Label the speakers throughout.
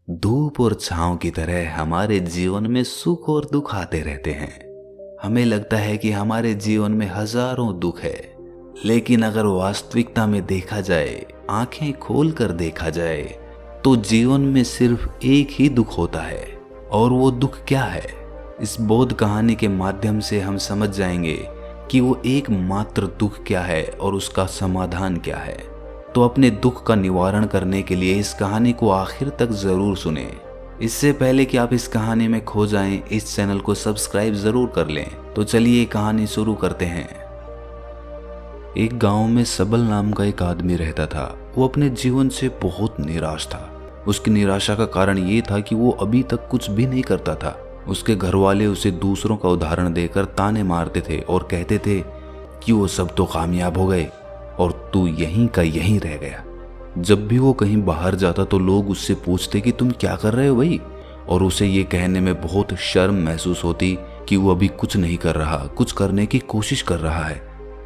Speaker 1: धूप और छांव की तरह हमारे जीवन में सुख और दुख आते रहते हैं। हमें लगता है कि हमारे जीवन में हजारों दुख है, लेकिन अगर वास्तविकता में देखा जाए, आंखें खोलकर देखा जाए, तो जीवन में सिर्फ एक ही दुख होता है। और वो दुख क्या है? इस बोध कहानी के माध्यम से हम समझ जाएंगे कि वो एकमात्र दुख क्या है और उसका समाधान क्या है। तो अपने दुख का निवारण करने के लिए इस कहानी को आखिर तक जरूर सुने। इससे पहले कि आप इस कहानी में खो जाएं, इस चैनल को सब्सक्राइब जरूर कर लें। तो चलिए कहानी शुरू करते हैं। एक गांव में सबल नाम का एक आदमी रहता था। वो अपने जीवन से बहुत निराश था। उसकी निराशा का कारण ये था कि वो अभी तक कुछ भी नहीं करता था। उसके घर वाले उसे दूसरों का उदाहरण देकर ताने मारते थे और कहते थे कि वो सब तो कामयाब हो गए और तू यहीं का यहीं रह गया। जब भी वो कहीं बाहर जाता तो लोग उससे पूछते कि तुम क्या कर रहे हो भाई, और उसे ये कहने में बहुत शर्म महसूस होती कि वो अभी कुछ नहीं कर रहा, कुछ करने की कोशिश कर रहा है।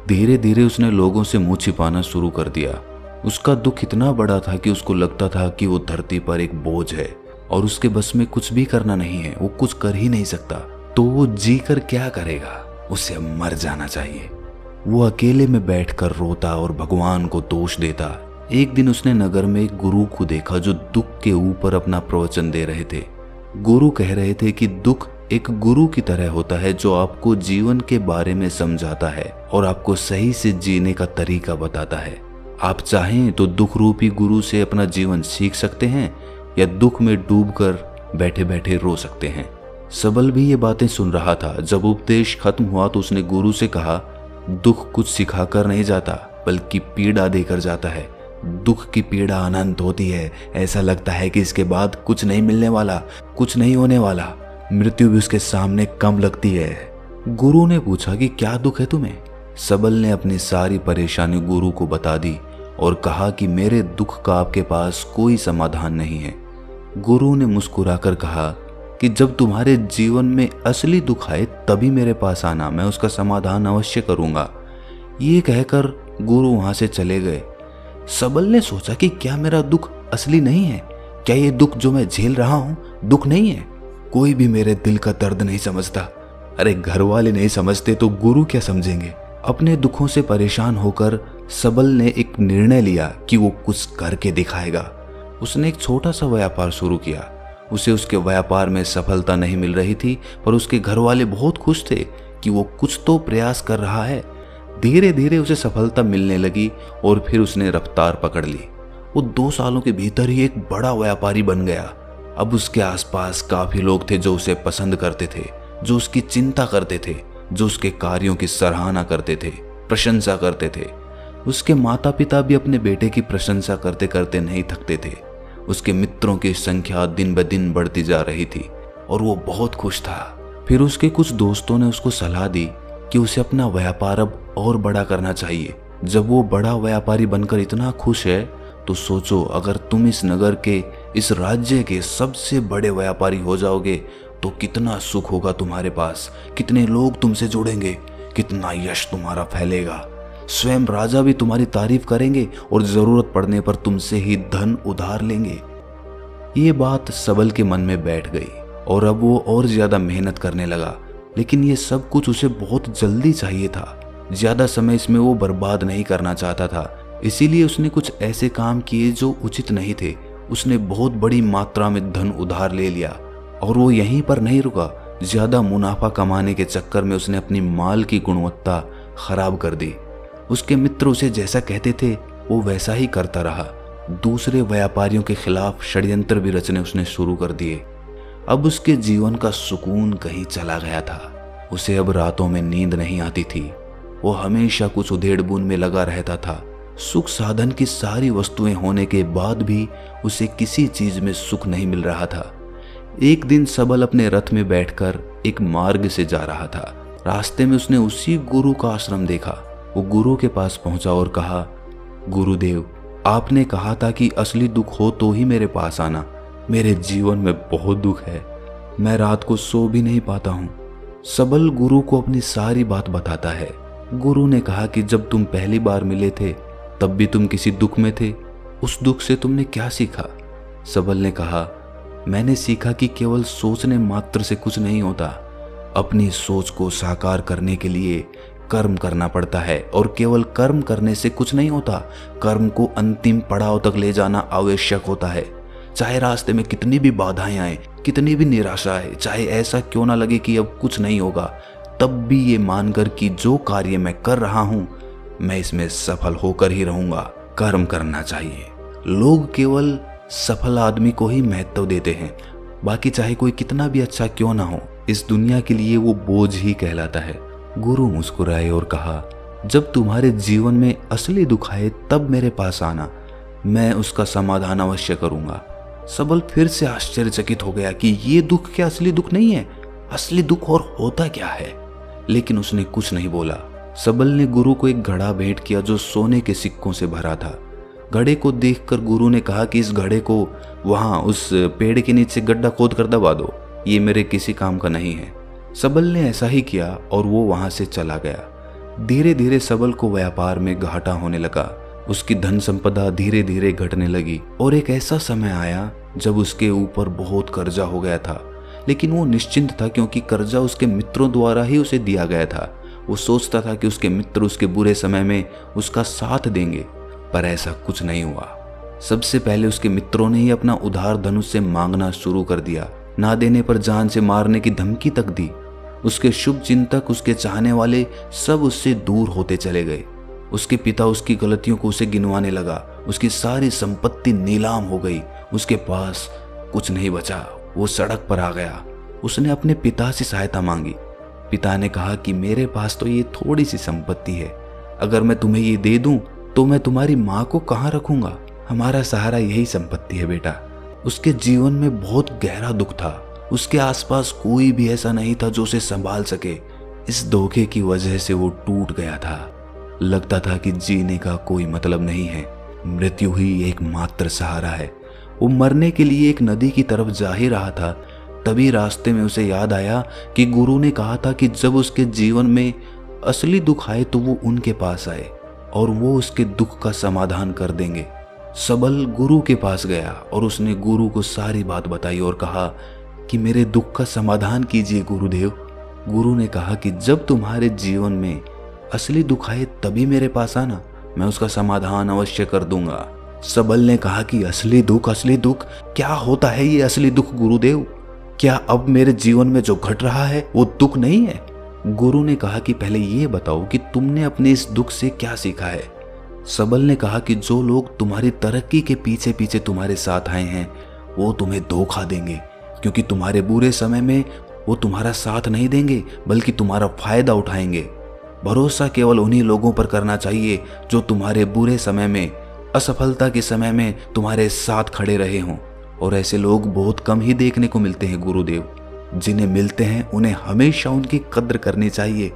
Speaker 1: धीरे धीरे उसने लोगों से मुंह छिपाना शुरू कर दिया। उसका दुख इतना बड़ा था कि उसको लगता था कि वो धरती पर एक बोझ है और उसके बस में कुछ भी करना नहीं है, वो कुछ कर ही नहीं सकता। तो वो जी कर क्या करेगा? उसे अब मर जाना चाहिए। वो अकेले में बैठकर रोता और भगवान को दोष देता। एक दिन उसने नगर में एक गुरु को देखा जो दुख के ऊपर अपना प्रवचन दे रहे थे। गुरु कह रहे थे कि दुख एक गुरु की तरह होता है जो आपको जीवन के बारे में समझाता है और आपको सही से जीने का तरीका बताता है। आप चाहें तो दुख रूपी गुरु से अपना जीवन सीख सकते हैं या दुख में डूबकर बैठे बैठे रो सकते हैं। सबल भी ये बातें सुन रहा था। जब उपदेश खत्म हुआ तो उसने गुरु से कहा, दुख कुछ सिखाकर नहीं जाता बल्कि पीड़ा देकर जाता है। दुख की पीड़ा अनंत होती है। ऐसा लगता है कि इसके बाद कुछ नहीं मिलने वाला, कुछ नहीं होने वाला। मृत्यु भी उसके सामने कम लगती है। गुरु ने पूछा कि क्या दुख है तुम्हें? सबल ने अपनी सारी परेशानी गुरु को बता दी और कहा कि मेरे दुख का आपके पास कोई समाधान नहीं है। गुरु ने मुस्कुराकर कहा कि जब तुम्हारे जीवन में असली दुख आए तभी मेरे पास आना, मैं उसका समाधान अवश्य करूंगा। ये कहकर गुरु वहां से चले गए। सबल ने सोचा कि क्या मेरा दुख असली नहीं है? क्या ये दुख जो मैं झेल रहा हूं दुख नहीं है? कोई भी मेरे दिल का दर्द नहीं समझता। अरे घर वाले नहीं समझते तो गुरु क्या समझेंगे? अपने दुखों से परेशान होकर सबल ने एक निर्णय लिया कि वो कुछ करके दिखाएगा। उसने एक छोटा सा व्यापार शुरू किया। उसे उसके व्यापार में सफलता नहीं मिल रही थी, पर उसके घर वाले बहुत खुश थे कि वो कुछ तो प्रयास कर रहा है। धीरे धीरे उसे सफलता मिलने लगी और फिर उसने रफ्तार पकड़ ली। वो 2 सालों के भीतर ही एक बड़ा व्यापारी बन गया। अब उसके आसपास काफी लोग थे जो उसे पसंद करते थे, जो उसकी चिंता करते थे, जो उसके कार्यों की सराहना करते थे, प्रशंसा करते थे। उसके माता पिता भी अपने बेटे की प्रशंसा करते करते नहीं थकते थे। उसके मित्रों की संख्या दिन ब दिन बढ़ती जा रही थी और वो बहुत खुश था। फिर उसके कुछ दोस्तों ने उसको सलाह दी कि उसे अपना व्यापार अब और बड़ा करना चाहिए। जब वो बड़ा व्यापारी बनकर इतना खुश है तो सोचो, अगर तुम इस नगर के, इस राज्य के सबसे बड़े व्यापारी हो जाओगे तो कितना सुख होगा तुम्हारे पास, कितने लोग तुमसे जुड़ेंगे, कितना यश तुम्हारा फैलेगा। स्वयं राजा भी तुम्हारी तारीफ करेंगे और जरूरत पड़ने पर तुमसे ही धन उधार लेंगे। ये बात सबल के मन में बैठ गई और अब वो और ज्यादा मेहनत करने लगा। लेकिन ये सब कुछ उसे बहुत जल्दी चाहिए था। ज्यादा समय इसमें वो बर्बाद नहीं करना चाहता था। इसीलिए उसने कुछ ऐसे काम किए जो उचित नहीं थे। उसने बहुत बड़ी मात्रा में धन उधार ले लिया और वो यहीं पर नहीं रुका। ज्यादा मुनाफा कमाने के चक्कर में उसने अपनी माल की गुणवत्ता खराब कर दी। उसके मित्र उसे जैसा कहते थे वो वैसा ही करता रहा। दूसरे व्यापारियों के खिलाफ षड्यंत्र भी रचने उसने शुरू कर दिए। अब उसके जीवन का सुकून कहीं चला गया था। उसे अब रातों में नींद नहीं आती थी। वो हमेशा कुछ उधेड़-बुन में लगा रहता था। सुख साधन की सारी वस्तुएं होने के बाद भी उसे किसी चीज में सुख नहीं मिल रहा था। एक दिन सबल अपने रथ में बैठकर एक मार्ग से जा रहा था। रास्ते में उसने उसी गुरु का आश्रम देखा। वो गुरु के पास पहुंचा और कहा, गुरुदेव, आपने कहा था कि असली दुख हो तो ही मेरे पास आना। मेरे जीवन में बहुत दुख है, मैं रात को सो भी नहीं पाता हूँ। सबल गुरु को अपनी सारी बात बताता है। गुरु ने कहा कि जब तुम पहली बार मिले थे तब भी तुम किसी दुख में थे, उस दुख से तुमने क्या सीखा? सबल ने कहा, मैंने सीखा कि केवल सोचने मात्र से कुछ नहीं होता। अपनी सोच को साकार करने के लिए कर्म करना पड़ता है, और केवल कर्म करने से कुछ नहीं होता। कर्म को अंतिम पड़ाव तक ले जाना आवश्यक होता है। चाहे रास्ते में कितनी भी बाधाएं आए, कितनी भी निराशा आए, चाहे ऐसा क्यों ना लगे कि अब कुछ नहीं होगा, तब भी ये मानकर कि जो कार्य मैं कर रहा हूं मैं इसमें सफल होकर ही रहूंगा, कर्म करना चाहिए। लोग केवल सफल आदमी को ही महत्व देते हैं, बाकी चाहे कोई कितना भी अच्छा क्यों ना हो, इस दुनिया के लिए वो बोझ ही कहलाता है। गुरु मुस्कुराए और कहा, जब तुम्हारे जीवन में असली दुख आए तब मेरे पास आना, मैं उसका समाधान अवश्य करूंगा। सबल फिर से आश्चर्यचकित हो गया कि ये दुख क्या असली दुख नहीं है? असली दुख और होता क्या है? लेकिन उसने कुछ नहीं बोला। सबल ने गुरु को एक घड़ा भेंट किया जो सोने के सिक्कों से भरा था। घड़े को देखकर गुरु ने कहा कि इस घड़े को वहां उस पेड़ के नीचे गड्ढा खोद कर दबा दो, ये मेरे किसी काम का नहीं है। सबल ने ऐसा ही किया और वो वहां से चला गया। धीरे धीरे सबल को व्यापार में घाटा होने लगा। उसकी धन संपदा धीरे धीरे घटने लगी और एक ऐसा समय आया जब उसके ऊपर बहुत कर्जा हो गया था। लेकिन वो निश्चिंत था, क्योंकि कर्जा उसके मित्रों द्वारा ही उसे दिया गया था। वो सोचता था कि उसके मित्र उसके बुरे समय में उसका साथ देंगे, पर ऐसा कुछ नहीं हुआ। सबसे पहले उसके मित्रों ने ही अपना उधार धन उससे मांगना शुरू कर दिया। ना देने पर जान से मारने की धमकी तक दी। उसके शुभ चिंतक, उसके चाहने वाले सब उससे दूर होते चले गए। उसके पिता उसकी गलतियों को उसे गिनवाने लगा। उसकी सारी संपत्ति नीलाम हो गई। उसके पास कुछ नहीं बचा। वो सड़क पर आ गया। उसने अपने पिता से सहायता मांगी। पिता ने कहा कि मेरे पास तो ये थोड़ी सी संपत्ति है, अगर मैं तुम्हें ये दे दूं तो मैं तुम्हारी माँ को कहाँ रखूंगा? हमारा सहारा यही संपत्ति है बेटा। उसके जीवन में बहुत गहरा दुख था। उसके आसपास कोई भी ऐसा नहीं था जो उसे संभाल सके। इस धोखे की वजह से वो टूट गया था। लगता था कि जीने का कोई मतलब नहीं है, मृत्यु ही एकमात्र सहारा है। वो मरने के लिए एक नदी की तरफ जा ही रहा था, तभी रास्ते में उसे याद आया कि गुरु ने कहा था कि जब उसके जीवन में असली दुख आए तो वो उनके पास आए और वो उसके दुख का समाधान कर देंगे। सबल गुरु के पास गया और उसने गुरु को सारी बात बताई और कहा कि मेरे दुख का समाधान कीजिए गुरुदेव। गुरु ने कहा कि जब तुम्हारे जीवन में असली दुख आए तभी मेरे पास आना, मैं उसका समाधान अवश्य कर दूंगा। सबल ने कहा कि असली दुख क्या होता है ये असली दुख गुरुदेव? क्या अब मेरे जीवन में जो घट रहा है वो दुख नहीं है? गुरु ने कहा कि पहले ये बताओ कि तुमने अपने इस दुख से क्या सीखा है। सबल ने कहा कि जो लोग तुम्हारी तरक्की के पीछे पीछे तुम्हारे साथ आए हैं वो तुम्हें धोखा देंगे, क्योंकि तुम्हारे बुरे समय में वो तुम्हारा साथ नहीं देंगे बल्कि तुम्हारा फायदा उठाएंगे। भरोसा केवल उन्हीं लोगों पर करना चाहिए जो तुम्हारे बुरे समय में, असफलता के समय में तुम्हारे साथ खड़े रहे हों। और ऐसे लोग बहुत कम ही देखने को मिलते हैं गुरुदेव। जिन्हें मिलते हैं उन्हें हमेशा उनकी कद्र करनी चाहिए।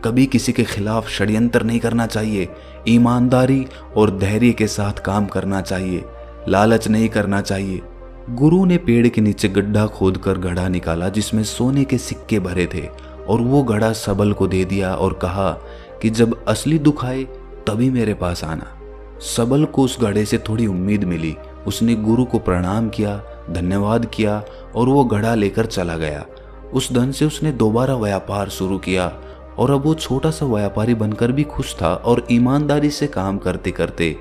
Speaker 1: कभी किसी के खिलाफ षड्यंत्र नहीं करना चाहिए। ईमानदारी और धैर्य के साथ काम करना चाहिए। लालच नहीं करना चाहिए। गुरु ने पेड़ के नीचे गड्ढा खोदकर घड़ा निकाला जिसमें सोने के सिक्के भरे थे और वो घड़ा सबल को दे दिया और कहा कि जब असली दुख आए तभी मेरे पास आना। सबल को उस घड़े से थोड़ी उम्मीद मिली। उसने गुरु को प्रणाम किया, धन्यवाद किया और वो घड़ा लेकर चला गया। उस धन से उसने दोबारा व्यापार शुरू किया और अब वो छोटा सा व्यापारी बनकर भी खुश था और ईमानदारी से काम करते करते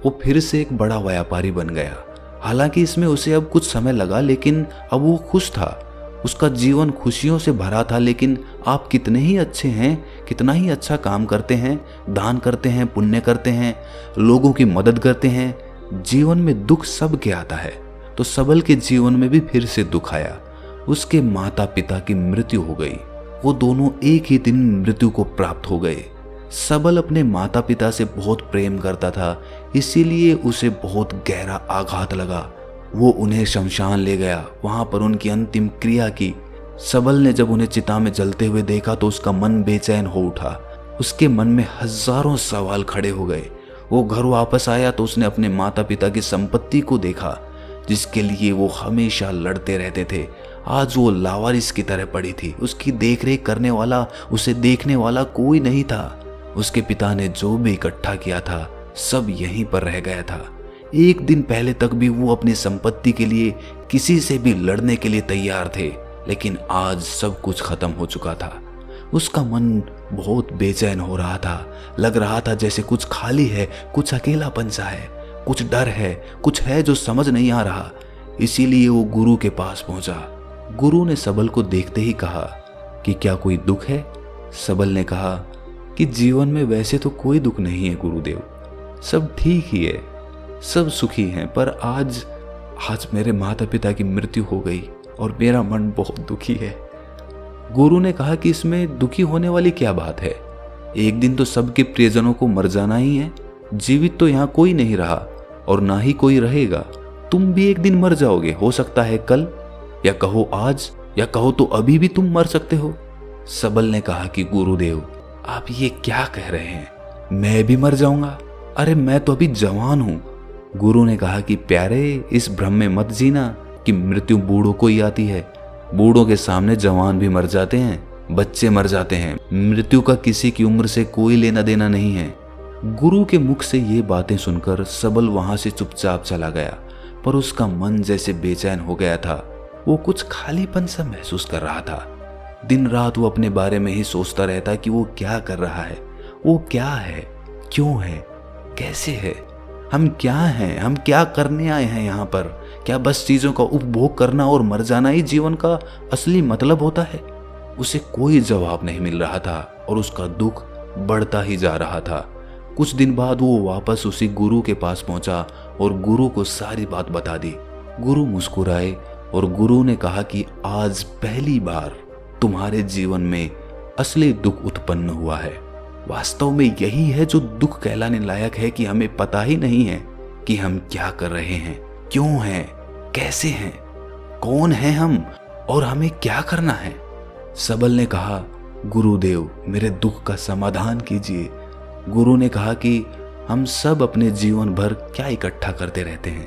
Speaker 1: वो फिर से एक बड़ा व्यापारी बन गया। हालांकि इसमें उसे अब कुछ समय लगा, लेकिन अब वो खुश था। उसका जीवन खुशियों से भरा था। लेकिन आप कितने ही अच्छे हैं, कितना ही अच्छा काम करते हैं, दान करते हैं, पुण्य करते हैं, लोगों की मदद करते हैं, जीवन में दुख सबके आता है। तो सबल के जीवन में भी फिर से दुख आया। उसके माता पिता की मृत्यु हो गई। वो दोनों एक ही दिन मृत्यु को प्राप्त हो गए। सबल अपने माता पिता से बहुत प्रेम करता था, इसीलिए उसे बहुत गहरा आघात लगा। वो उन्हें शमशान ले गया, वहां पर उनकी अंतिम क्रिया की। सबल ने जब उन्हें चिता में जलते हुए देखा तो उसका मन बेचैन हो उठा। उसके मन में हजारों सवाल खड़े हो गए। वो घर वापस आया तो उसने अपने माता पिता की संपत्ति को देखा जिसके लिए वो हमेशा लड़ते रहते थे। आज वो लावारिस की तरह पड़ी थी। उसकी देखरेख करने वाला, उसे देखने वाला कोई नहीं था। उसके पिता ने जो भी इकट्ठा किया था सब यहीं पर रह गया था। एक दिन पहले तक भी वो अपनी संपत्ति के लिए किसी से भी लड़ने के लिए तैयार थे, लेकिन आज सब कुछ खत्म हो चुका था। उसका मन बहुत बेचैन हो रहा था। लग रहा था जैसे कुछ खाली है, कुछ अकेलापन सा है, कुछ डर है, कुछ है जो समझ नहीं आ रहा। इसीलिए वो गुरु के पास पहुंचा। गुरु ने सबल को देखते ही कहा कि क्या कोई दुख है? सबल ने कहा कि जीवन में वैसे तो कोई दुख नहीं है गुरुदेव, सब ठीक ही है, सब सुखी हैं, पर आज मेरे माता पिता की मृत्यु हो गई और मेरा मन बहुत दुखी है। गुरु ने कहा कि इसमें दुखी होने वाली क्या बात है? एक दिन तो सबके प्रियजनों को मर जाना ही है। जीवित तो यहाँ कोई नहीं रहा और ना ही कोई रहेगा। तुम भी एक दिन मर जाओगे, हो सकता है कल, या कहो आज, या कहो तो अभी भी तुम मर सकते हो। सबल ने कहा कि गुरुदेव, आप ये क्या कह रहे हैं? मैं भी मर जाऊंगा? अरे मैं तो अभी जवान हूं। गुरु ने कहा कि प्यारे, इस भ्रम में मत जीना कि मृत्यु बूढ़ों को ही आती है। बूढ़ों के सामने जवान भी मर जाते हैं, बच्चे मर जाते हैं। मृत्यु का किसी की उम्र से कोई लेना देना नहीं है। गुरु के मुख से ये बातें सुनकर सबल वहां से चुपचाप चला गया, पर उसका मन जैसे बेचैन हो गया था। वो कुछ खालीपन सा महसूस कर रहा था। दिन रात वो अपने बारे में ही सोचता रहता कि वो क्या कर रहा है, वो क्या है, क्यों है, कैसे है, हम क्या हैं, हम क्या करने आए हैं यहाँ पर? क्या बस चीजों का उपभोग करना और मर जाना ही जीवन का असली मतलब होता है? उसे कोई जवाब नहीं मिल रहा था और उसका दुख बढ़ता ही जा रहा था। कुछ दिन बाद वो वापस उसी गुरु के पास पहुंचा और गुरु को सारी बात बता दी। गुरु मुस्कुराए और गुरु ने कहा कि आज पहली बार तुम्हारे जीवन में असली दुख उत्पन्न हुआ है। वास्तव में यही है जो दुख कहलाने लायक है, कि हमें पता ही नहीं है कि हम क्या कर रहे हैं, क्यों हैं, कैसे हैं, कौन हैं हम और हमें क्या करना है। सबल ने कहा, गुरुदेव मेरे दुख का समाधान कीजिए। गुरु ने कहा कि हम सब अपने जीवन भर क्या इकट्ठा करते रहते हैं।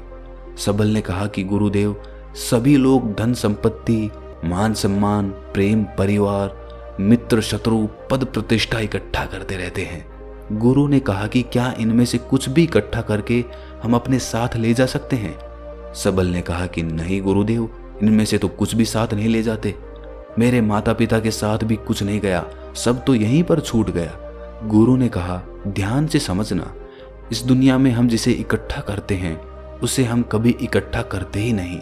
Speaker 1: सबल ने कहा कि गुरुदेव, सभी लोग धन संपत्ति, मान सम्मान, प्रेम, परिवार, मित्र, शत्रु, पद प्रतिष्ठा इकट्ठा करते रहते हैं। गुरु ने कहा कि क्या इनमें से कुछ भी इकट्ठा करके हम अपने साथ ले जा सकते हैं? सबल ने कहा कि नहीं गुरुदेव, इनमें से तो कुछ भी साथ नहीं ले जाते। मेरे माता पिता के साथ भी कुछ नहीं गया, सब तो यहीं पर छूट गया। गुरु ने कहा, ध्यान से समझना, इस दुनिया में हम जिसे इकट्ठा करते हैं उसे हम कभी इकट्ठा करते ही नहीं।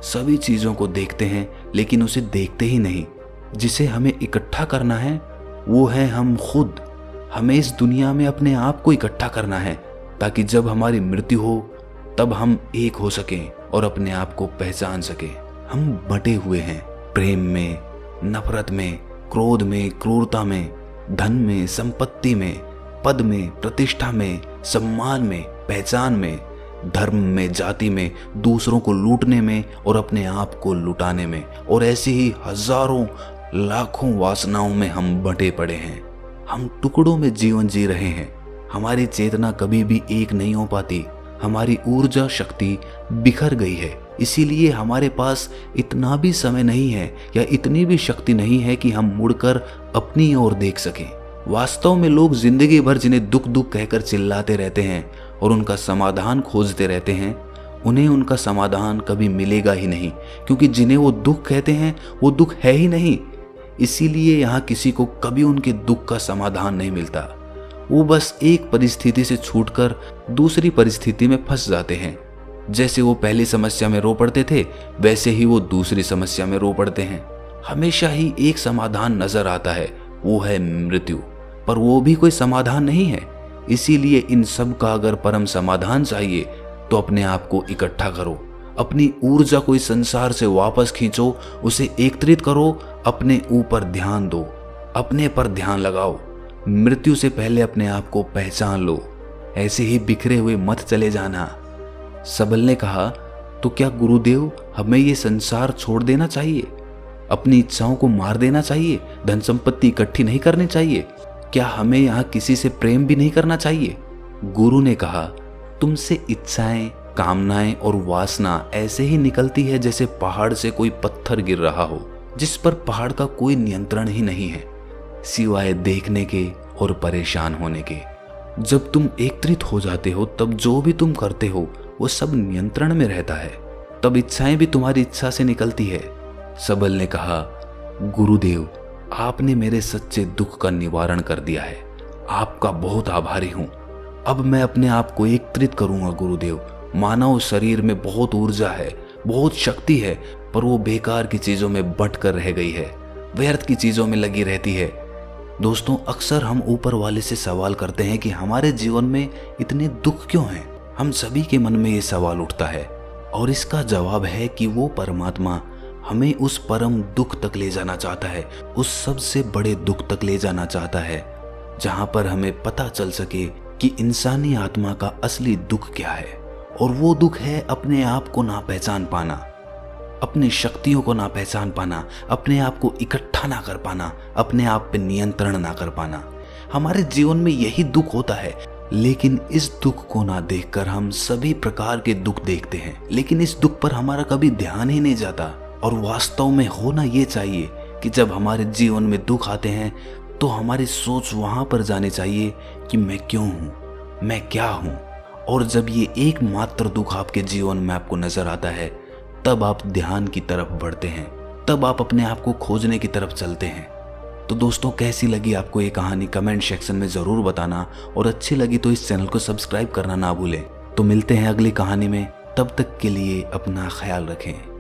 Speaker 1: सभी चीजों को देखते हैं लेकिन उसे देखते ही नहीं। जिसे हमें इकट्ठा करना है वो है हम खुद। हमें इस दुनिया में अपने आप को इकट्ठा करना है ताकि जब हमारी मृत्यु हो तब हम एक हो सकें और अपने आप को पहचान सकें। हम बटे हुए हैं प्रेम में, नफरत में, क्रोध में, क्रूरता में, धन में, संपत्ति में, पद में, प्रतिष्ठा में, सम्मान में, पहचान में, धर्म में, जाति में, दूसरों को लूटने में और अपने आप को लुटाने में, और ऐसी ही हजारों लाखों वासनाओं में हम बंटे पड़े हैं। हम टुकड़ों में जीवन जी रहे हैं। हमारी चेतना कभी भी एक नहीं हो पाती। हमारी ऊर्जा शक्ति बिखर गई है। इसीलिए हमारे पास इतना भी समय नहीं है या इतनी भी शक्ति नहीं है कि हम मुड़कर अपनी ओर देख सकें। वास्तव में लोग जिंदगी भर जिन्हें दुख दुख कहकर चिल्लाते रहते हैं और उनका समाधान खोजते रहते हैं, उन्हें उनका समाधान कभी मिलेगा ही नहीं, क्योंकि जिन्हें वो दुख कहते हैं वो दुख है ही नहीं। इसीलिए यहाँ किसी को कभी उनके दुख का समाधान नहीं मिलता। वो बस एक परिस्थिति से छूटकर दूसरी परिस्थिति में फंस जाते हैं। जैसे वो पहली समस्या में रो पड़ते थे वैसे ही वो दूसरी समस्या में रो पड़ते हैं। हमेशा ही एक समाधान नजर आता है, वो है मृत्यु, पर वो भी कोई समाधान नहीं है। इसीलिए इन सब का अगर परम समाधान चाहिए तो अपने आप को इकट्ठा करो, अपनी ऊर्जा को इस संसार से वापस खींचो, उसे एकत्रित करो, अपने ऊपर ध्यान दो, अपने पर ध्यान लगाओ। मृत्यु से पहले अपने आप को पहचान लो। ऐसे ही बिखरे हुए मत चले जाना। सबल ने कहा, तो क्या गुरुदेव हमें ये संसार छोड़ देना चाहिए? अपनी इच्छाओं को मार देना चाहिए? धन संपत्ति इकट्ठी नहीं करनी चाहिए? क्या हमें यहाँ किसी से प्रेम भी नहीं करना चाहिए? गुरु ने कहा, तुमसे इच्छाएं, कामनाएं और वासना ऐसे ही निकलती है जैसे पहाड़ से कोई पत्थर गिर रहा हो, जिस पर पहाड़ का कोई नियंत्रण ही नहीं है सिवाय देखने के और परेशान होने के। जब तुम एकत्रित हो जाते हो तब जो भी तुम करते हो वो सब नियंत्रण में रहता है, तब इच्छाएं भी तुम्हारी इच्छा से निकलती है। सबल ने कहा, गुरुदेव, आपने मेरे सच्चे दुख का निवारण कर दिया है, आपका बहुत आभारी हूं। अब मैं अपने आप को एकत्रित करूंगा गुरुदेव। मानव शरीर में बहुत ऊर्जा है, बहुत शक्ति है, पर वो बेकार की चीजों में बंट कर रह गई है, व्यर्थ की चीजों में लगी रहती है। दोस्तों, अक्सर हम ऊपर वाले से सवाल करते हैं कि हमारे जीवन में इतने दुख क्यों हैं। हम सभी के मन में ये सवाल उठता है और इसका जवाब है कि वो परमात्मा हमें उस परम दुख तक ले जाना चाहता है, उस सबसे बड़े दुख तक ले जाना चाहता है, जहां पर हमें पता चल सके कि इंसानी आत्मा का असली दुख क्या है। और वो दुख है अपने आप को ना पहचान पाना, अपनी शक्तियों को ना पहचान पाना, अपने आप को इकट्ठा ना कर पाना, अपने आप पे नियंत्रण ना कर पाना। हमारे जीवन में यही दुख होता है, लेकिन इस दुख को ना देखकर हम सभी प्रकार के दुख देखते हैं, लेकिन इस दुख पर हमारा कभी ध्यान ही नहीं जाता। और वास्तव में होना ये चाहिए कि जब हमारे जीवन में दुख आते हैं तो हमारी सोच वहां पर जानी चाहिए कि मैं क्यों हूं, मैं क्या हूं। और जब ये एकमात्र दुख आपके जीवन में आपको नजर आता है, तब आप ध्यान की तरफ बढ़ते हैं, तब आप अपने आप को खोजने की तरफ चलते हैं। तो दोस्तों, कैसी लगी आपको ये कहानी कमेंट सेक्शन में जरूर बताना, और अच्छी लगी तो इस चैनल को सब्सक्राइब करना ना भूलें। तो मिलते हैं अगली कहानी में, तब तक के लिए अपना ख्याल रखें।